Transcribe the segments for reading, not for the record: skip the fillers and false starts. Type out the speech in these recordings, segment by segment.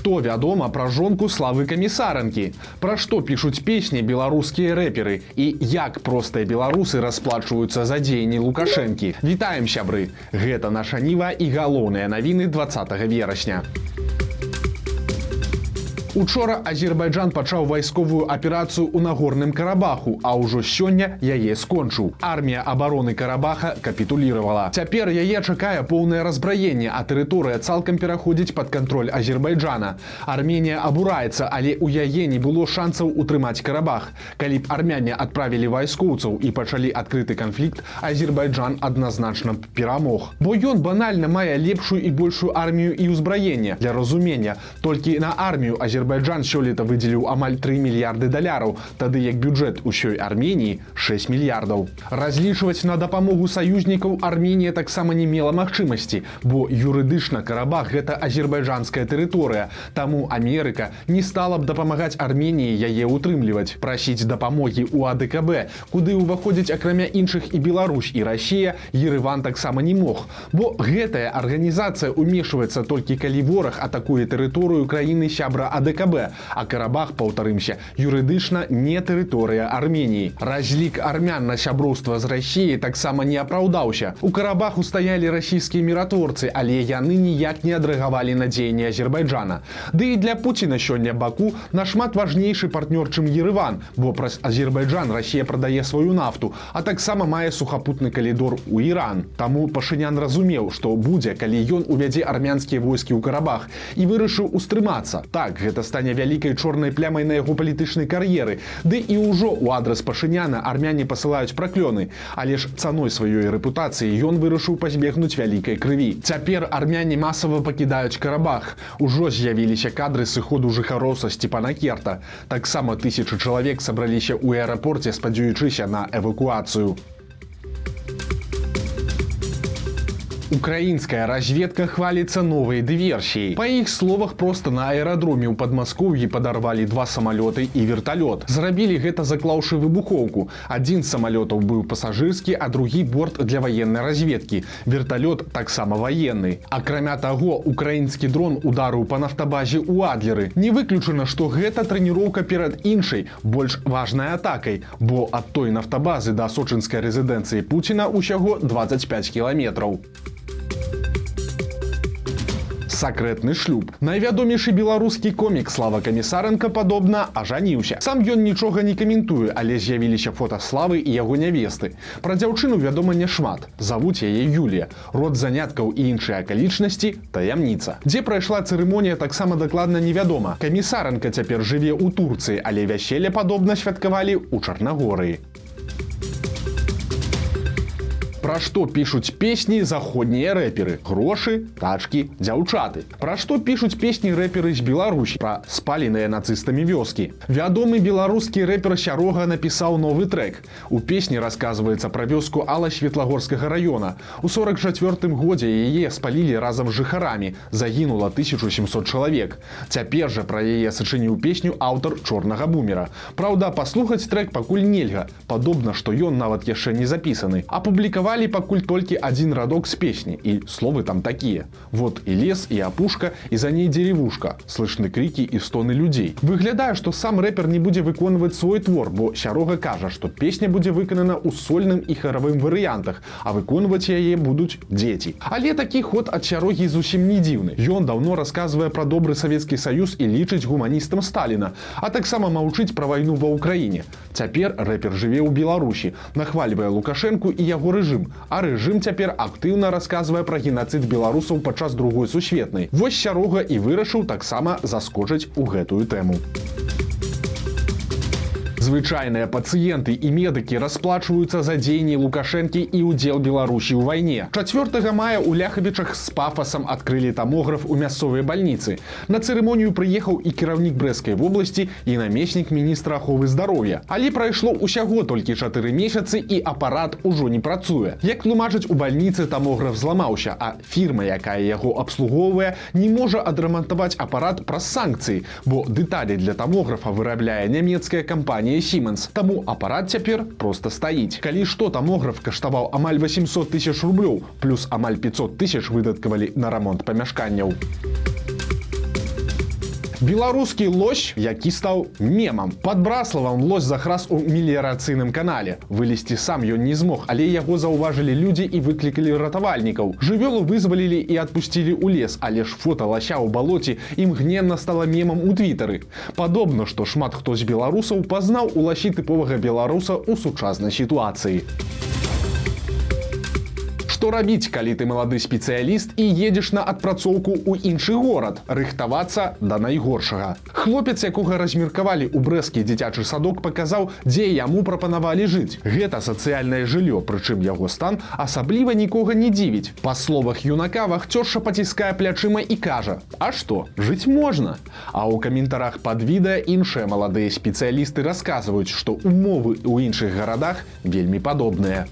Што вядома пра жонку Славы Камісаранкі? Пра што пішуць песні беларускія рэперы? І як простыя беларусы расплачваюцца за дзеянні Лукашэнкі? Вітаем, сябры! Гэта наша Ніва і галоўныя навіны 20 верасня. Учора Азербайджан пачаў вайсковую аперацыю ў Нагорным Карабаху, а ўжо сёння яе скончыў. Армія абароны Карабаха капітуліравала. Цяпер яе чакае поўнае разбраенне, а тэрыторыя цалкам пераходзіць пад кантроль Азербайджана. Арменія абураецца, але ў яе не было шансаў утрымаць Карабах. Калі б армяне адправілі вайскоўцаў і пачалі адкрыты канфлікт, Азербайджан адназначна б перамог. Бо ён банальна мае лепшую і большую армію і ўзбраенне. Для разумення, толькі на армію Азербайджан сёлета выдзеліў амаль 3 мільярды даляраў, тады як бюджэт усёй Арменіі 6 мільярдаў. Разлічваць на дапамогу саюзнікаў Арменія таксама не мела магчымасці, бо юрыдычна Карабах гэта азербайджанская тэрыторыя, таму Амерыка не стала б дапамагаць Арменіі яе ўтрымліваць. Прасіць дапамогі ў АДКБ, куды ўваходзіць акрамя іншых і Беларусь, і Расія, Ерэван таксама не мог, бо гэтая арганізацыя ўмешваецца толькі калі вораг атакуе тэрыторыю краіны сябра АДКБ, а Карабах, паўтарымся, юрыдычна не тэрыторыя Арменіі. Разлік армян на сяброўства з Расіяй таксама не апраўдаўся. У Карабаху стаялі расійскія міратворцы, але яны ніяк не адрэагавалі на дзеянні Азербайджана. Ды і для Пуціна сёння Баку нашмат важнейшы партнёр, чым Ерэван, бо праз Азербайджан Расія прадае сваю нафту, а таксама мае сухапутны калідор у Іран. Таму Пашынян разумеў, што будзе, калі ён увядзе армянскія войскі ў Карабах, і вырашыў устрымацца. Так, гэта стане вялікай чорнай плямай на яго палітычнай кар'еры. Ды і ўжо ў адрас Пашыняна армяне пасылаюць праклёны, але ж цаной сваёй рэпутацыі ён вырашыў пазбегнуць вялікай крыві. Цяпер армяне масава пакідаюць Карабах. Ужо з'явіліся кадры сыходу жыхароў са Степанакерта. Таксама тысячы чалавек сабраліся ў аэрапорце, спадзяючыся на эвакуацыю. Украінская разведка хваліцца новай дыверсіяй. Па іх словах, проста на аэрадроме ў Падмаскоўі падарвалі 2 самалёты і верталёт. Зрабілі гэта, заклаўшы выбухоўку. Адзін з самалётаў быў пасажырскі, а другі борт для ваеннай разведкі. Верталёт таксама ваенны. Акрамя таго, украінскі дрон ударыў па нафтабазе ў Адлеры. Не выключана, што гэта трэніроўка перад іншай, больш важнай атакай, бо ад той нафтабазы да сочынскай рэзідэнцыі Пуціна ўсяго 25 кіламетраў. Сакрэтны шлюб. Найвядомейшы беларускі комік Слава Камісаранка, падобна, ажаніўся. Сам ён нічога не каментуе, але з'явіліся фота Славы і яго нявесты. Пра дзяўчыну вядома няшмат. Завуць яе Юлія. Род заняткаў і іншыя акалічнасці – таямніца. Дзе прайшла цырымонія, таксама дакладна невядома. Камісаранка цяпер жыве ў Турцыі, але вяселле падобна святкавалі ў Чарнагорыі. Пра што пішуць песні заходнія рэперы? Грошы, тачкі, дзяўчаты. Пра што пішуць песні рэперы з Беларусі? Пра спаленыя нацыстамі вёскі. Вядомы беларускі рэпер Сярога напісаў новы трэк. У песні расказваецца пра вёску Ала Светлагорскага раёна. У 44-м годзе яе спалілі разам з жыхарамі. Загінула 1700 чалавек. Цяпер жа пра яе сачыніў песню аўтар Чорнага бумера. Праўда, паслухаць трэк пакуль нельга. Падобна, што ён нават яшчэ не запісаны. Апублікавалі пакуль толькі адзін радок з песні, і словы там такія. Вот і лес, і апушка, і за ней дзеревушка. Слышны крыкі і стоны людзей. Выглядае, што сам рэпер не будзе выконваць свой твор, бо Сярога кажа, што песня будзе выканана ў сольным і харавым варыянтах, а выконваць яе будуць дзеці. Але такі ход ад Сярогі зусім не дзіўны. Ён даўно расказвае пра добры Савецкі Саюз і лічыць гуманістам Сталіна, а таксама маўчыць пра вайну ва Ўкраіне. Цяпер рэпер жыве ў Беларусі, нахвальвае Лукашэнку і яго рэжым, а рэжым цяпер актыўна расказвае пра генацыд беларусаў падчас Другой сусветнай. Вось Сярога і вырашыў таксама заскочыць у гэтую тэму. Звычайныя пацыенты і медыкі расплачваюцца за дзеянні Лукашэнкі і ўдзел Беларусі ў вайне. 4 мая ў Ляхавічах з пафасам адкрылі тамограф у мясцовай бальніцы. На цырымонію прыехаў і кіраўнік Брэскай вобласці, і намеснік міністра аховы здароўя. Але прайшло ўсяго толькі 4 месяцы, і апарат ужо не працуе. Як тлумачаць у бальніцы, тамограф зламаўся, а фірма, якая яго абслугоўвае, не можа адрамантаваць апарат праз санкцыі, бо дэталі для тамографа вырабляе нямецкая кампанія Siemens. Таму апарат цяпер проста стаіць. Калі што, тамограф каштаваў амаль 800 000 рублёў, плюс амаль 500 000 выдаткавалі на рамонт памяшканняў. Беларускі лось, які стаў мемам. Пад Браславам лось захрас у меліярацыйным канале. Вылезці сам ён не змог, але яго заўважылі людзі і выклікалі ратавальнікаў. Жывёлу вызвалілі і адпусцілі ў лес, але ж фота лася ў балоце імгненна стала мемам у твітары. Падобна, што шмат хто з беларусаў пазнаў у ласі тыповага беларуса ў сучаснай сітуацыі. Што рабіць, калі ты малады спецыяліст і едзеш на адпрацоўку ў іншы горад? Рыхтавацца да найгоршага. Хлопец, якога размеркавалі ў брэсцкі дзіцячы садок, паказаў, дзе яму прапанавалі жыць. Гэта сацыяльнае жыллё, прычым яго стан асабліва нікога не дзівіць. Па словах юнака, вахцёрша паціскае плячыма і кажа: «А што, жыць можна?» А ў каментарах пад відэа іншыя маладыя спецыялісты расказваюць, што умовы ў іншых гарадах вельмі падобныя.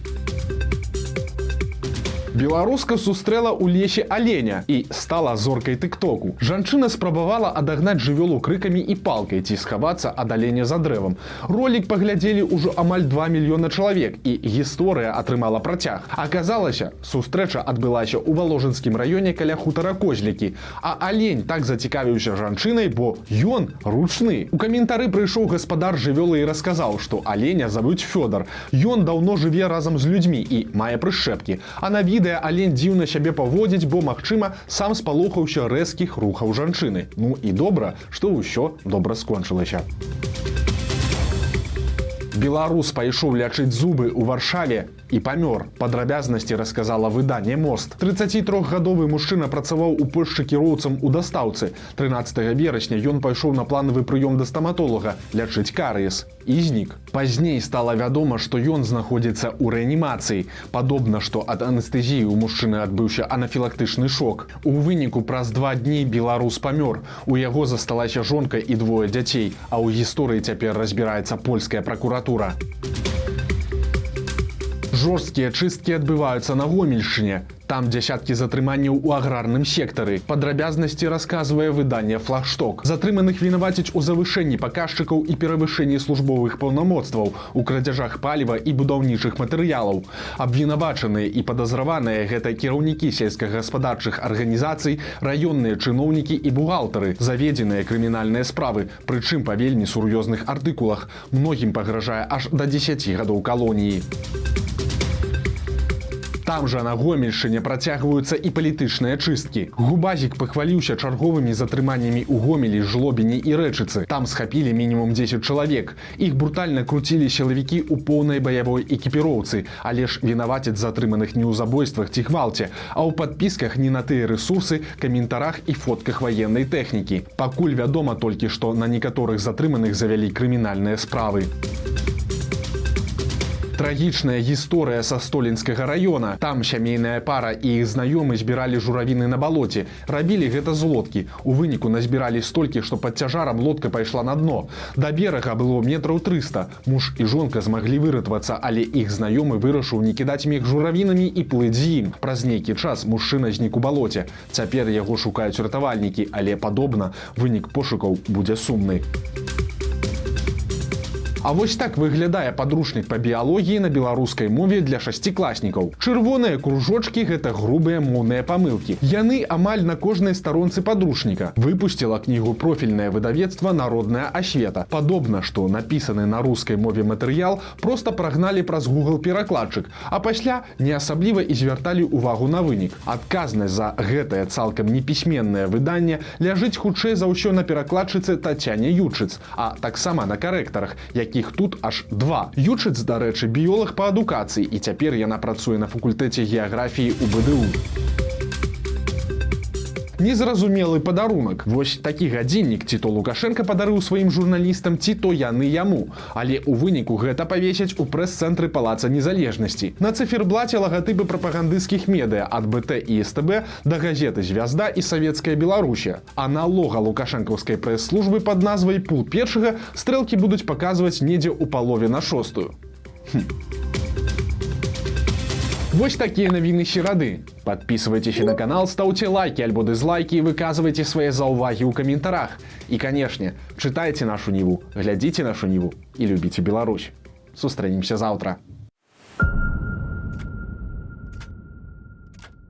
Беларуска сустрэла ў лесе аленя і стала зоркай тыктоку. Жанчына спрабавала адагнаць жывёлу крыкамі і палкай ці схавацца ад аленя за дрэвам. Ролік паглядзелі ўжо амаль 2 мільёна чалавек, і гісторыя атрымала працяг. Аказалася, сустрэча адбылася ў Валожынскім раёне каля хутара Козлікі, а алень так зацікавіўся жанчынай, бо ён ручны. У каментары прыйшоў гаспадар жывёлы і расказаў, што аленя завуць Фёдар. Ён даўно жыве разам з людзьмі і мае прышчэпкі, а на відэа алень дзіўна сябе паводзіць, бо, магчыма, сам спалохаўся рэзкіх рухаў жанчыны. Ну і добра, што ўсё добра скончылася. Беларус пайшоў лячыць зубы ў Варшаве і памёр. Падрабязнасці расказала выданне «Мост». 33-гадовы мужчына працаваў у Польшчы кіроўцам у дастаўцы. 13 верасня ён пайшоў на планавы прыём да стаматолага лячыць карыес і знік. Пазней стала вядома, што ён знаходзіцца ў рэанімацыі. Падобна, што ад анестэзіі ў мужчыны адбыўся анафілактычны шок. У выніку праз 2 дні беларус памёр. У яго засталася жонка і 2 дзяцей, а ў гісторыі цяпер разбіраецца польская пракуратура. Жорсткія чысткі адбываюцца на Гомельшчыне. Там дзясяткі затрыманняў у аграрным сектары. Падрабязнасці расказвае выданне «Флагшток». Затрыманых вінавацяць у завышэнні паказчыкаў і перавышэнні службовых паўнамоцтваў, у крадзяжах паліва і будаўнічых матэрыялаў. Абвінавачаныя і падазраваныя гэта кіраўнікі сельскагаспадарчых арганізацый, раённыя чыноўнікі і бухгалтары. Заведзеныя крымінальныя справы, прычым па вельмі сур'ёзных артыкулах. Многім пагражае аж да 10 гадоў калоніі. Там жа на Гомельшчыне працягваюцца і палітычныя чысткі. Губазік пахваліўся чарговымі затрыманнямі ў Гомелі, Жлобіні і Рэчыцы. Там схапілі мінімум 10 чалавек. Іх брутальна круцілі сілавікі ў поўнай баявой экіпіроўцы, але ж вінавацяць затрыманых не ў забойствах ці гвалце, а ў падпісках не на тыя рэсурсы, каментарах і фотках ваеннай тэхнікі. Пакуль вядома толькі, што на некаторых затрыманых завялі крымінальныя справы. Трагічная гісторыя са Столінскага раёна. Там сямейная пара і іх знаёмы збіралі журавіны на балоце. Рабілі гэта з лодкі. У выніку назбіралі столькі, што пад цяжарам лодка пайшла на дно. Да берага было метраў 300. Муж і жонка змаглі выратавацца, але іх знаёмы вырашыў не кідаць мех журавінамі і плыць з ім. Праз нейкі час мужчына знік у балоце. Цяпер яго шукаюць ратавальнікі, але, падобна, вынік пошукаў будзе сумны. А вось так выглядае падручнік па біялогіі на беларускай мове для 6класнікаў. Чырвоныя кружочкі – гэта грубыя моўныя памылкі. Яны амаль на кожнай старонцы падручніка. Выпусціла кнігу профільнае выдавецтва «Народная асвета». Падобна, што напісаны на рускай мове матэрыял проста прагналі праз Google-перакладчык, а пасля не асабліва і звярталі ўвагу на вынік. Адказнасць за гэтае цалкам непісьменнае выданне ляжыць хутчэй за ўсё на перакладчыцы Тацяне Ючыц, а таксама на карэктарах, якіх тут аж 2. Ючыц, дарэчы, біёлаг па адукацыі, і цяпер яна працуе на факультэце геаграфіі ў БДУ. Незразумелы падарунак. Вось такі гадзіннік ці то Лукашенка падарыў сваім журналістам, ці то яны яму. Але ў выніку гэта павесяць у прэс-цэнтры Палаца Незалежнасці. На цыферблаце лагатыпы прапагандысцкіх медыа ад БТ і СТБ да газеты «Звязда» і «Савецкая Беларусія». А на лога лукашэнкаўскай прэс-службы пад назвай «Пул першага» стрэлкі будуць паказваць недзе ў палове на 6. Вось такія навіны серады. Подписывайтесь на канал, ставьте лайки альбо дизлайки и выказывайте свои заўвагі ў каментарах. И, конечно, читайте нашу Ниву, глядите нашу Ниву и любите Беларусь. Сустрэнемся завтра.